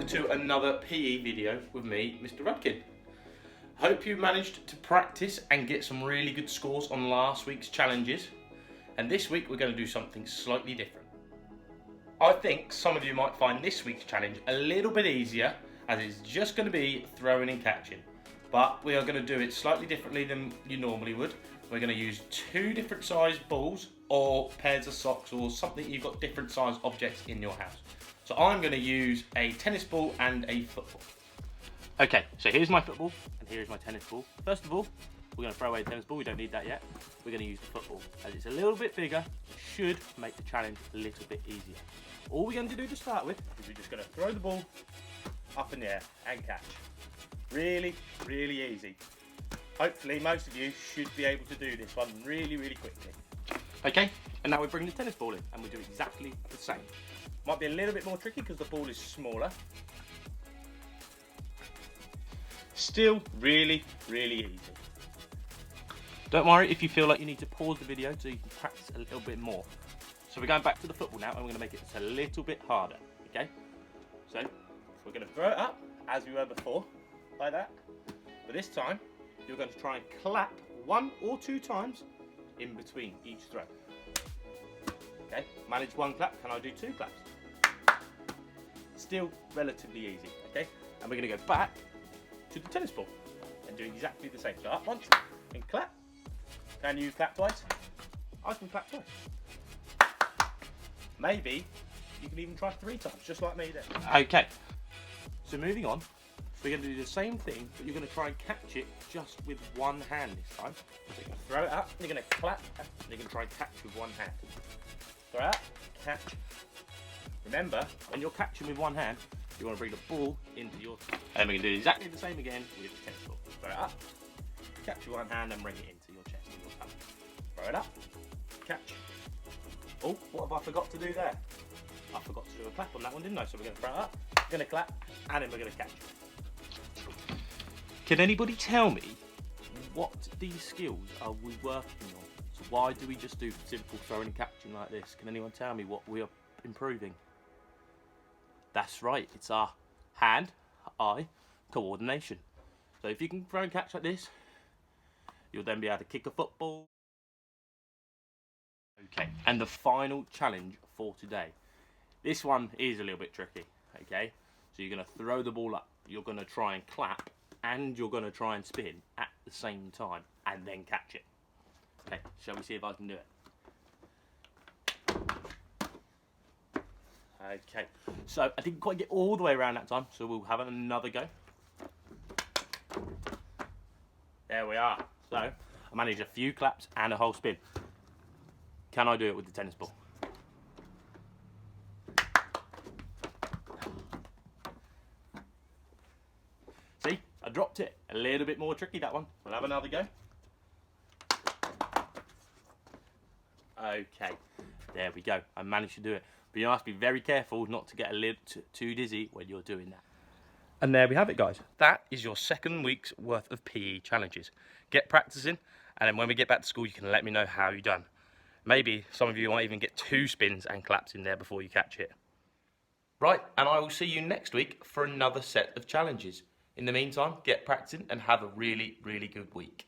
welcome to another PE video with me, Mr Rudkin. Hope you managed to practice and get some really good scores on last week's challenges. And this week we're going to do something slightly different. I think some of you might find this week's challenge a little bit easier, as it's just going to be throwing and catching. But we are going to do it slightly differently than you normally would. We're going to use two different size balls or pairs of socks or something. You've got different size objects in your house. So I'm going to use a tennis ball and a football. Okay, so here's my football and here's my tennis ball. First of all, we're going to throw away the tennis ball. We don't need that yet. We're going to use the football. As it's a little bit bigger, should make the challenge a little bit easier. All we're going to do to start with is we're just going to throw the ball up in the air and catch. Really, really easy. Hopefully most of you should be able to do this one really, really quickly. Okay, and now we bring the tennis ball in and we do exactly the same. Might be a little bit more tricky because the ball is smaller. Still really, really easy. Don't worry if you feel like you need to pause the video so you can practice a little bit more. So we're going back to the football now and we're going to make it just a little bit harder, okay? So we're going to throw it up as we were before, like that. But this time, you're going to try and clap 1 or 2 times in between each throw. Okay, manage 1 clap, can I do 2 claps? Still relatively easy, okay? And we're going to go back to the tennis ball and do exactly the same. So up once and clap. Can you clap twice? I can clap twice. Maybe you can even try 3 times, just like me then. Okay, so moving on, we're going to do the same thing, but you're going to try and catch it just with 1 hand this time. So you're going to throw it up, you're going to clap, and you're going to try and catch with 1 hand. Throw it up, catch. Remember, when you're catching with 1 hand, you want to bring the ball into your team. And we're going to do exactly the same again with the tennis ball. Throw it up, catch with 1 hand and bring it into your chest or your tummy. Throw it up, catch. Oh, what have I forgot to do there? I forgot to do a clap on that one, didn't I? So we're going to throw it up, we're going to clap, and then we're going to catch. Can anybody tell me what these skills are we working on? So why do we just do simple throwing and catching like this? Can anyone tell me what we are improving? That's right, it's our hand-eye coordination. So if you can throw and catch like this, you'll then be able to kick a football. Okay, and the final challenge for today. This one is a little bit tricky, okay? So you're going to throw the ball up, you're going to try and clap, and you're going to try and spin at the same time, and then catch it. Okay, shall we see if I can do it? Okay, so I didn't quite get all the way around that time, so we'll have another go. There we are. So I managed a few claps and a whole spin. Can I do it with the tennis ball? See, I dropped it. A little bit more tricky, that one. We'll have another go. Okay, there we go. I managed to do it. But you must be very careful not to get a little too dizzy when you're doing that. And there we have it, guys. That is your 2nd week's worth of PE challenges. Get practicing, and then when we get back to school, you can let me know how you've done. Maybe some of you might even get 2 spins and claps in there before you catch it. Right, and I will see you next week for another set of challenges. In the meantime, get practicing and have a really, really good week.